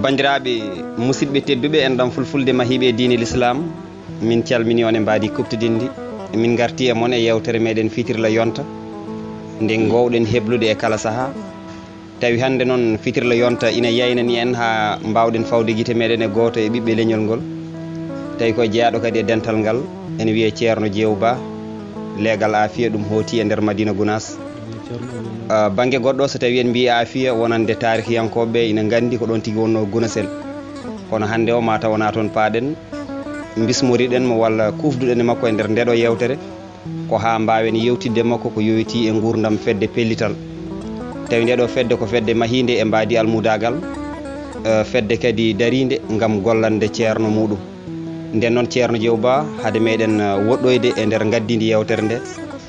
bandiraɓe musidɓe tedduɓe enɗam fulfulde mahiɓe diine l'islam min calmini on e mbadi kubtidindi min garti e moon e yewtere meɗen fitirla yonta nde gowɗen heblude e kala saaha tawi hande noon fitirla yonta ina yaynani en ha mbawɗen fawde guite meɗen e goto e ɓiɓɓe leñol ngol tawi koye jeeyaɗo kadi e dental ngal ene wiye ceerno Diew Ba leegal Afia ɗum hooti e nder Madina Gounass. Banggue goɗɗo so tawi en mbi Afia wonande tarihiyankoɓe ina gandi ko ɗon tigui wonno Gounassel kono hande o mataw wona toon paaɗen bismoriɗen mo walla kufduɗen e makko e nder ndeɗo yewtere ko ha mbawen yewtidde makko ko yoyti e gurdam fedde pellital tawi ndeɗo fedde ko fedde mahinde e mbadi almudagal fedde kadi darinde gam gollande ceerno muɗum nden noon ceerno Diew Ba haade meɗen woɗɗoyde e nder gaddidi yewtere nde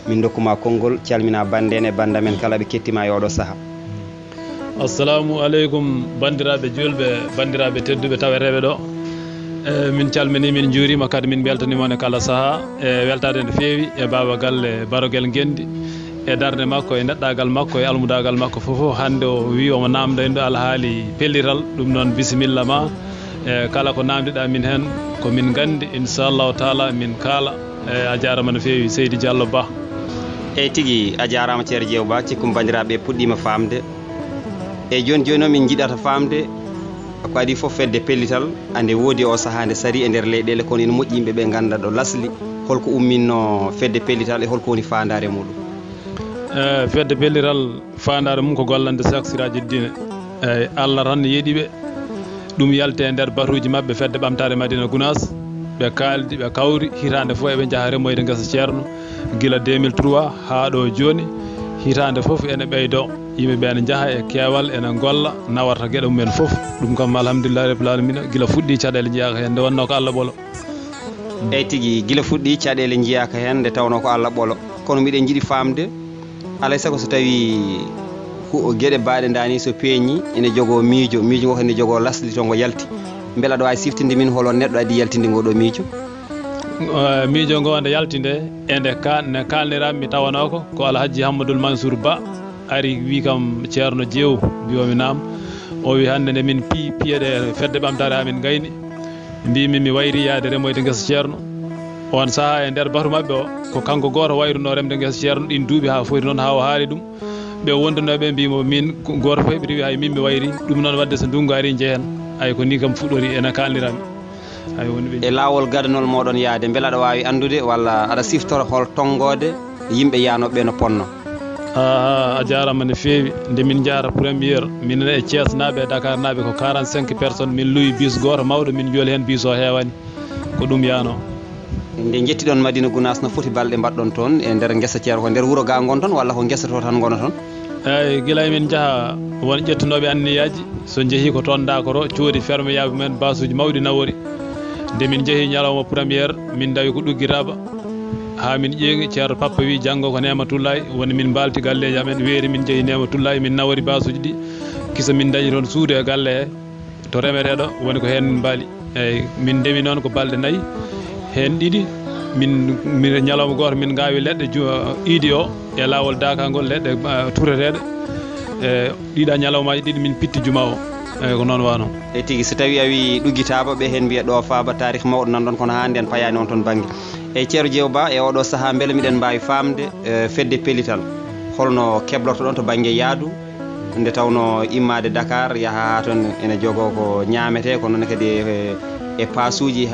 min dokkuma konngol calmina bande en e bandamen kala ɓe kettima e oɗo saaha. Assalamu aleykum bandiraɓe julɓe bandiraɓe tedduɓe tawereɓe ɗo min calmini min juurima kadi min beltanimon e kala saaha e weltade nde feewi e baba galle Barogel Ngendi e darde makko e neɗɗagal makko e almudagal makko fofo hande o wi omo namdo en ɗo alhaali pellital ɗum noon bisimilla ma e kala ko namdiɗa min hen ko min gandi inchallahu taala min kaala a jarama no feewi Seydi Diallo Ba. Eyyi tigui a jarama ceerno Diew Ba cikkum bandiraɓe puɗɗima famde e joni joni o min jiiɗata famde ko adi foof fedde pellital ande woodi o saaha nde sari e nder leyɗele kono ene moƴƴi yimɓeɓe ganda ɗo lasli holko umminno fedde pellital e holko woni fandare muɗum. Fedde pellital fandare mum ko gollande saksiraji diine eyyi Allah tan yeeɗiɓe ɗum yalte e nder batuji mabɓe fedde ɓamtare Madina Gounass ɓe kaldi ɓe kawri hitande foof eɓe jaaha remoyde guesa ceerno guila 2003 ha ɗo joni hitande foof ene ɓeydo yimɓeɓe ene jaaha e keewal ene golla nawarta gueɗe mumen foof ɗum kam alhamdulillahi rabbil alamina guila fuɗɗi caɗele jeyaka hen nde wonno ko Allah ɓolo. Eyyi tigui guila fuɗɗi caɗele jeyaka hen nde tawno ko Allah ɓolo kono miɗen jiiɗi famde alay saago so tawi gueɗe baɗe dani so peeñi ene jogo miijo ngo ene jogo lasli to ngo yalti beela aɗa wawi siftinde min holo neɗɗo adi yaltinde ngoɗo miijo. Miijo ngo nde yaltinde ende ne kalniram mi tawanoko ko Alhaji Hammadoul Mansour Ba ari wi kam ceerno Diew mbiyomi nam o wi hande nde min piyeɗe fedde ɓamtare amin gayni mbimi mi wayri yaade remoyde guesa ceerno on saaha e nder batu mabɓe o ko kanko goto wayruno remde guesa ceerno ɗin duuɓi ha foti noon ha o haali ɗum ɓe wondunoɓe mbimo min goto fof ɓe wi hay min mi wayri ɗum noon wadde so ndungu ari jeehen ay ko ni kam fuɗɗori ene kalnirami ay woni e lawol gadanol moɗon yaade beela aɗa wawi andude walla aɗa siftora hol tongode yimɓe yanoɓe no ponno. A jarama no feewi nde min jara premiére minen e Thiès naɓe e Dakar naɓe ko 45 personnes min luwi bus goto mawɗo min jooli hen bus o hewani ko ɗum yano. Nde jettiɗon Madina Gounass no foti balɗe mbaɗɗon toon e nder guesa ceerno ko nder wuuro ga gonton walla ko guesa to tan gona toon? Eyyi guila min jaaha won ƴettunoɓe anniyaji so jeehi ko toon dakoro coodi ferme yaɓe mumen basuji mawɗi nawori nde min jeehi ñalawma premiére min dawi ko ɗuggitaba ha min ƴeewi ceerno Papa wi janggo ko Nematoullahi woni min balti galleji amen weeri min jeehi Nematoullahi min nawori basuji ɗi kisa min dañi toon suudu e galle he to remeteɗo woni ko hen min mbaali eyyi min ndemi noon ko balɗe 4 hen ɗiɗi min ñalawma goto min gawi leɗɗe iidi o e lawol dakagol leɗɗe tureteɗe e ɗiɗa ñalawmaji ɗiɗi min pitti juma o eyyi ko noon wano. E tigui so tawi a wi ɗuggitaba ɓe hen mbiya ɗo faaba tarih mawɗo nanɗon kono hande en payani on toon banggue eyyi ceerno Diew Ba e oɗo saaha beele miɗen mbawi famde fedde pellital holno keblorto ɗon to banggue yaadu nde tawno immade Dakar yaaha ha toon ene jogo ko ñamete ko noon kadi e pasuji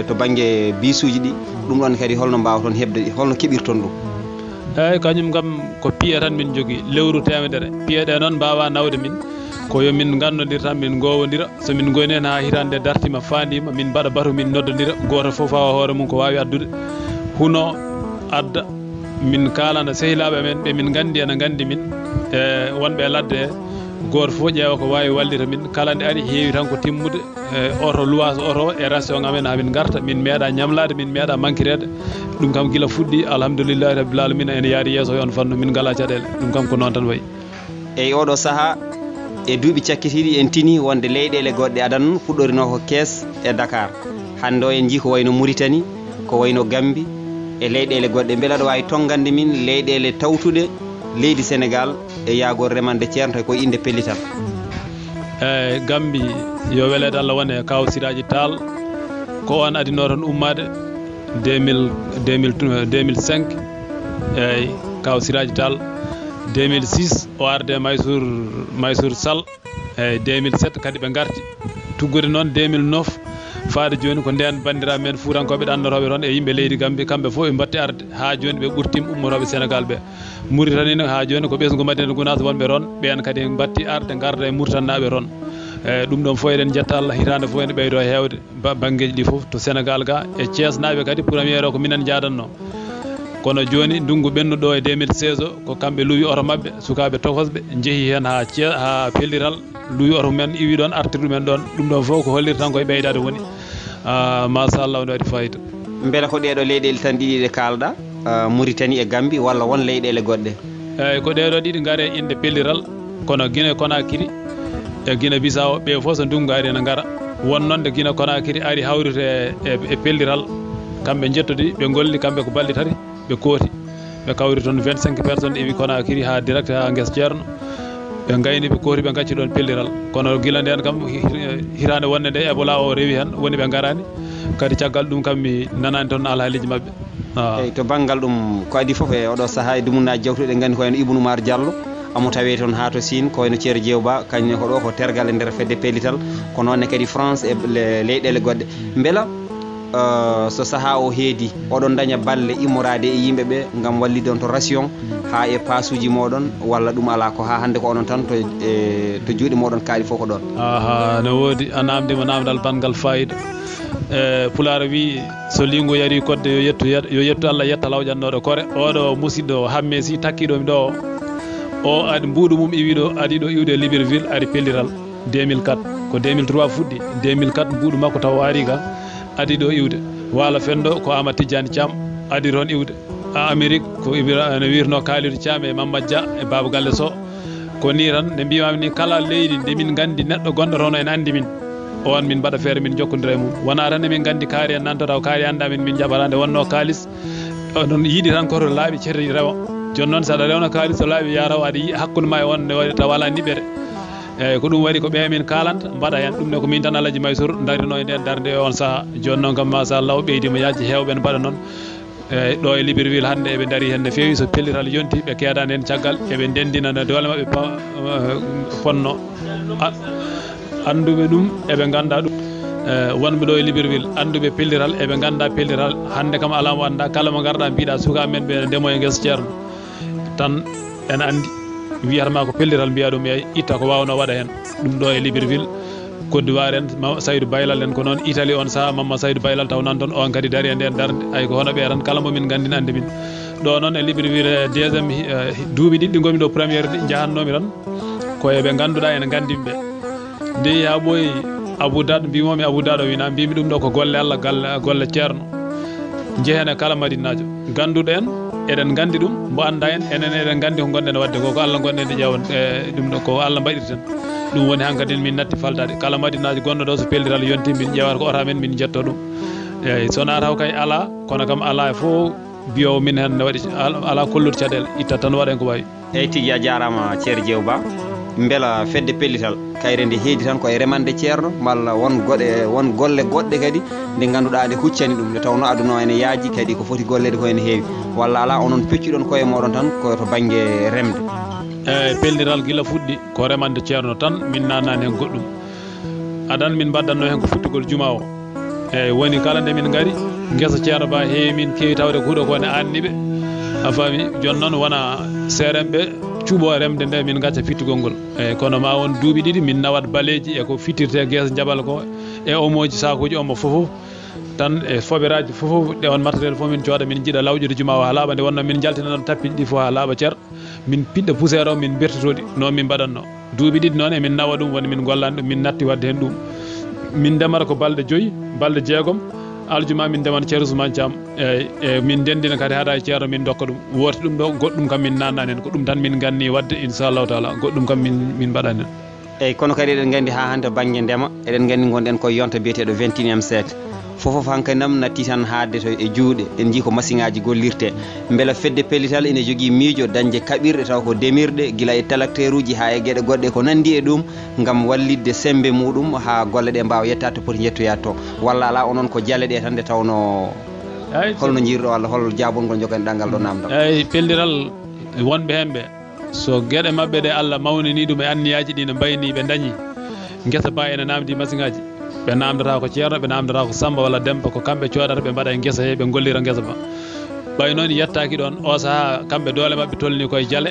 to banggue bisuji ɗi ɗum ɗon kadi holno mbawa toon hebde ɗi holno keɓirton ɗum? Eyyi kañum kam ko piiye tan min jogui lewru temedere piiyeɗe noon mbawa nawde min ko yo min gandodir tan min gowodira so min goyni hen ha hitande dartima fandima min mbaɗa batu min noddodira goto foof fawa hoore mum ko wawi addude huno adda min kalana sehilaɓe men ɓe min gandi ene gandi min e wonɓe ladde goto foof ƴeewa ko wawi wallita min kala nde ari heewi tan ko timmude oto luwas oto e ration amen ha min garta min meeɗa ñamlade min meeɗa manquirede ɗum kam guila fuɗɗi alhamdoulillahi rabbil alamina ene yaari yesso yon fanno min gala caɗele ɗum kam ko noon tan wayi. Eyyi oɗo saaha e duuɓi cakkitiɗi en tini wonde leyɗele goɗɗe adan fuɗɗorino ko Kees e Dakar hande o en jii ko wayno Mauritanie ko wayno Gambie e leyɗele goɗɗe beela aɗa wawi tongande min leyɗele tawtuɗe leydi Sénégal e yaagol remande ceerno tawi koye inde pellital. Gambi yo welede Allah wone kaw Siraji Tall ko on adino ton ummade 2005 kaw Siraji Tall 2006 o arde Maysour Sall 2007 kadi ɓe garti tuggude noon 2009 faade joni ko nden bandiraɓe men fuurankoɓe ɗannoroɓe toon e yimɓe leydi Gambie kamɓe fof ɓe batti arde ha joni ɓe ɓurtima ummoroɓe Sénégal ɓe Mauritanie ha joni ko ɓesgu Madina Gounass wonɓe toon ɓen kadi batti arde garda e Mauritanaɓe toon ɗum ɗon fof eɗen jetta Allah hitande fof ene ɓeydo hewde banggueji ɗi fof to Sénégal ga e Thiès naɓe kadi premiére o ko minen jadanno kono joni ndungu ɓennuɗo e 2016 o ko kamɓe luwi oto mabɓe sukaɓe tokosɓe jeehi hen ha pellital luwi oto mumen iwi ɗon artir ɗumen ɗon ɗum ɗon fof ko holliri tan koye ɓeydade woni machallah ne waɗi fayida beele ko ɗeɗo leyɗele tan ɗiɗi ɗe kalɗa Mauritanie e Gambie walla won leyɗele goɗɗe eyyi ko ɗeɗo ɗiɗi gaare inde pelliral kono Guinée Conakry e Guinée Bissau ɓe fof so ndungu ari ene gara won noon de Guinée Conakry ari hawrite e pelliral kamɓe jettodi ɓe golli kamɓe ko balɗe tati ɓe kooti ɓe kawri toon 25 personnes ewi Conakry ha direct ha guesa ceerno ɓe gayni ɓe kooti ɓe gacci ɗon pelliral kono gila nden kam hitande wonde nde Ebola o rewi hen woni ɓe garani kadi caggal ɗum kam mi nanani toon alhaaliji mabɓe eyyi to banggal ɗum ko adi foof e oɗo saaha e dumunnaji jawtuɗe gandi ko hen Ibou Noumar Diallo amo tawe toon ha to Sine ko wayno Ceerno Diew Ba kañum ko ɗo ko tergal e nder fedde pellital ko noonne kadi France e leyɗele goɗɗe beela so saaha o heedi oɗon daña balle immorade e yimɓeɓe gam wallide on to ration ha e pasuji moɗon walla ɗum ala ko ha hande ko onon tan to juuɗe moɗon kaaɗi fof ko ɗon ne woodi a namdima namdal bangal fayida Pulaar wi so lingu yari kodde yo yettu Allah yetta lawƴannoɗo kore oɗo musidɗo hamme si takkiɗomi ɗo o adi mbuuɗu mum iwiɗo adi ɗo iwde Libreville ari pelliral 2004 ko 2003 fuɗɗi 2004 mbuuɗu makko taw ari ga adi ɗo iwde wala fendo ko Amadou Tidiane Thiam adi toon iwde Amérique ko ne wirno Kalidou Thiam e Mamadou Dia e Baba Galle Sow ko ni tan nde mbimami ni kala leydi nde min gandi neɗɗo gonɗo toon en andi min on min mbaɗa feere min jokkodira e mum wona tan min gandi kaari en nanto taw kaari anda min jaɓata nde wonno kalis ɗon yiiɗi tan koto laaɓi ceeti rewa joni noon saɗa rewna kalis so laaɓi yaraw aɗa yi hakkude ma e on ne waɗi taw wala niɓere eyyi ko ɗum waɗi ko ɓe min kalanta mbaɗa hen ɗum ne ko min tan Alaji Maysour darino e nden darde o on saaha joni noon kam machallah o ɓeydima yajji hewɓe ne mbaɗa noon eyyi ɗo e Libreville hande eɓe daari hen no fewi so pellital yonti ɓe keedani hen caggal eɓe ndendina no doole mabɓe ponno anduɓe ɗum eɓe ganda ɗum wonɓe ɗo e Libreville anduɓe pellital eɓe ganda pellital hande kam ala mo anda kala mo garɗa mbiɗa suka men ɓe ndemo e guesa ceerno tan en andi wiyatama ko pellital mbiya ɗum e itta ko wawno waɗa hen ɗum ɗo e Libreville Côte d'Ivoire en Saydou Baylal en ko noon Italie on saaha Mamma Saydou Baylal taw nan toon on kadi daari e nden darde ay ko hono ɓe tan kala momin gandin andi min ɗo noon e Libreville deuxiéme duuɓi ɗiɗɗi gomi ɗo premiére ɗi jahannomi tan koyeɓe ganduɗa ene gandimɓe ndeyi ha ɓooyi Abou Dad mbimomi Abou Dad o wina mbimi ɗum ɗo ko golle Allah golle ceerno jeehen e kala madinajo ganduɗo en eɗen gandi ɗum mbo anda en enen eɗen gandi ko gonɗen wadde ko Allah gonɗen ɗe ƴeewan ɗum ɗo ko Allah mbaɗirten ɗum woni hankkadi min natti faltade kala madinajo gonɗo ɗo so pellital yonti min ƴewata ko ota men min jetto ɗum eyyi so taw kay ala kono kam ala e fof biyowo min hen ne waɗi ala kollude caɗele itta tan waɗa en ko wawi eyyi tigui a jarama Ceerno Diew Ba beela fedde pellital kayre nde heedi tan koye remande ceerno walla won golle goɗɗe kadi nde ganduɗa nde huccani ɗum nde tawno aduna o ene yaaji kadi ko foti gollede ko ene heewi walla ala onon peccuɗon koye moɗon tan ko to banggue remde eyyi pellital guila fuɗɗi ko remande ceerno tan min nanani hen goɗɗum adan min mbaddanno hen ko futtugol juma o eyyi woni kala nde min gaari guesa ceerno Ba heewi min kewi tawde ko huuɗo ko ne anniɓe a faami joni noon wona seerenɓe cuuɓo remde nde min gacca fittugol ngol eyyi kono ma won duuɓi ɗiɗi min nawat baleji e ko fittirte guesa jabal ko e omoji sakuji omo fofoof tan e foɓeraji fofoof ɗe on matériel fof min cooda min jiiɗa lawƴude juma o ha laaɓa nde wonno min jaltina noon tappiɗi ɗi fof ha laaɓa ceer min piɗɗa poussiére o min bertotoɗi noon min mbaɗatno duuɓi ɗiɗi noon emin nawa ɗum woni min gollani ɗum min natti wadde hen ɗum min ndemata ko balɗe 5 balɗe 6 aljuma min ndemata Ceerno Ousmane Thiam e min ndendina kadi haɗa e ceerno min dokka ɗum wooti ɗum ɗo goɗɗum kam min nannani hen ko ɗum tan min ganni wadde inchallahu taala goɗɗum kam min mbaɗani hen eyyi kono kadi eɗen gandi ha hande banggue ndema eɗen gandi gonɗen koye yonta biyeteɗo 21e siècle fofof hankanam natti tan haadde to e juuɗe en jii ko masiŋaji gollirte beela fedde pellital ene jogii miijo dañde kaɓirɗe taw ko demirɗe gila e tracteur uji ha e gueɗe goɗɗe ko nandi e ɗum gam wallidde sembe muɗum ha golle ɗe mbawa yettade to poti jettoyade to walla ala onon ko jaale ɗe tan nde tawno holno jiirɗo walla hol jabongol jogani ɗangal ɗo namdal eyyi pelliral wonɓe hemɓe so gueɗe mabɓe ɗe Allah mawnini ɗum e anniyaji ɗi ne mbayni ɓe dañi guesa ba ene namdi masiŋaji ɓe namdata ko ceerno ɓe namdata ko Samba walla Demba ko kamɓe coɗata ɓe mbaɗa e guesa he ɓe gollira guesa ba ɓay noon yettaki ɗon o saaha kamɓe doole mabɓe tolni koye jaale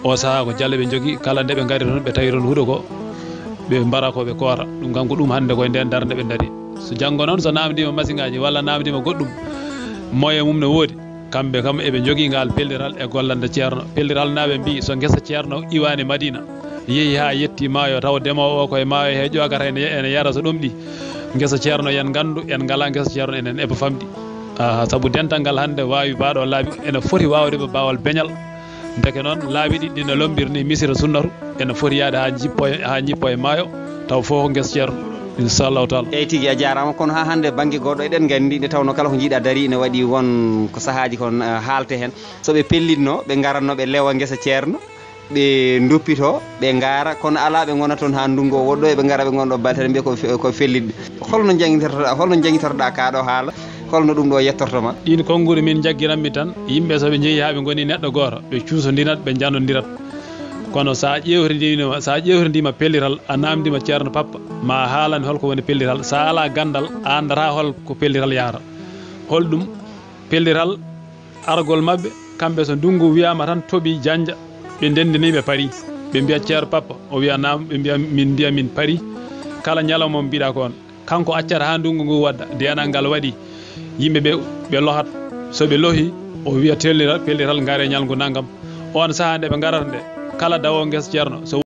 o saaha ko jaale ɓe jogui kala nde ɓe gaari toon ɓe tawi toon huuɗo ko ɓe mbara ko ɓe koora ɗum kam ko ɗum hande koye nden darde ɓe daari so janggo noon so namdima masiŋaji walla namdima goɗɗum moyen mum ne woodi kamɓe kam eɓe jogui ngal pelliral e gollande ceerno pelliral naɓe mbi so guesa ceerno iwani Madina yeehi ha yetti maayo taw demowo o koye maayo he ƴogata ene yara so ɗum ɗi guesa ceerno yen gandu en ngala guesa ceerno enen eɓe famɗi saabu dental ngal hande wawi mbaɗo laabi ene foti wawde ɓe bawal beñal deke noon laabi ɗiɗɗi ne lombirni misira sunnatu ene foti yaade ha jippo e maayo taw fof ko guesa ceerno inchallahu taala eyyi tigui a jarama kono ha hande banggue goɗɗo eɗen gandi nde tawno kala ko jiiɗa daari ne waɗi won ko sahaji kon haalte hen soɓe pellitno ɓe garanno ɓe lewa guesa ceerno ɓe duppito ɓe gaara kono ala ɓe gona toon ha ndungu o woɗɗo eɓe gara ɓe gonɗo baltere mbiya ko fellitde holno jangguitortoɗa kaɗo haala holno ɗum ɗo yettortoma ɗin konnguli min jaggiranmi tan yimɓe soɓe jeeyi ha ɓe goni neɗɗo goto ɓe cuusodinat ɓe janodirat kono sa ƴewtidima pellital a namdima ceerno Papa ma haalani holko woni pellital sa ala gandal a andata hol ko pellital yahata holɗum pellital argol mabɓe kamɓe so ndungu wiyama tan tooɓi janja ɓe ndendiniɓe paari ɓe mbiya ceerno Papa o wiya nam ɓe mbiya min paari kala ñalawma mo mbiɗa ko on kanko accata ha ndungu ngu wadda ndenal ngal waɗi yimɓeɓe ɓe lohat soɓe lohi o wiya pellital gaare ñalngu naggam on saaha nde ɓe garata nde kala dawo guesa ceerno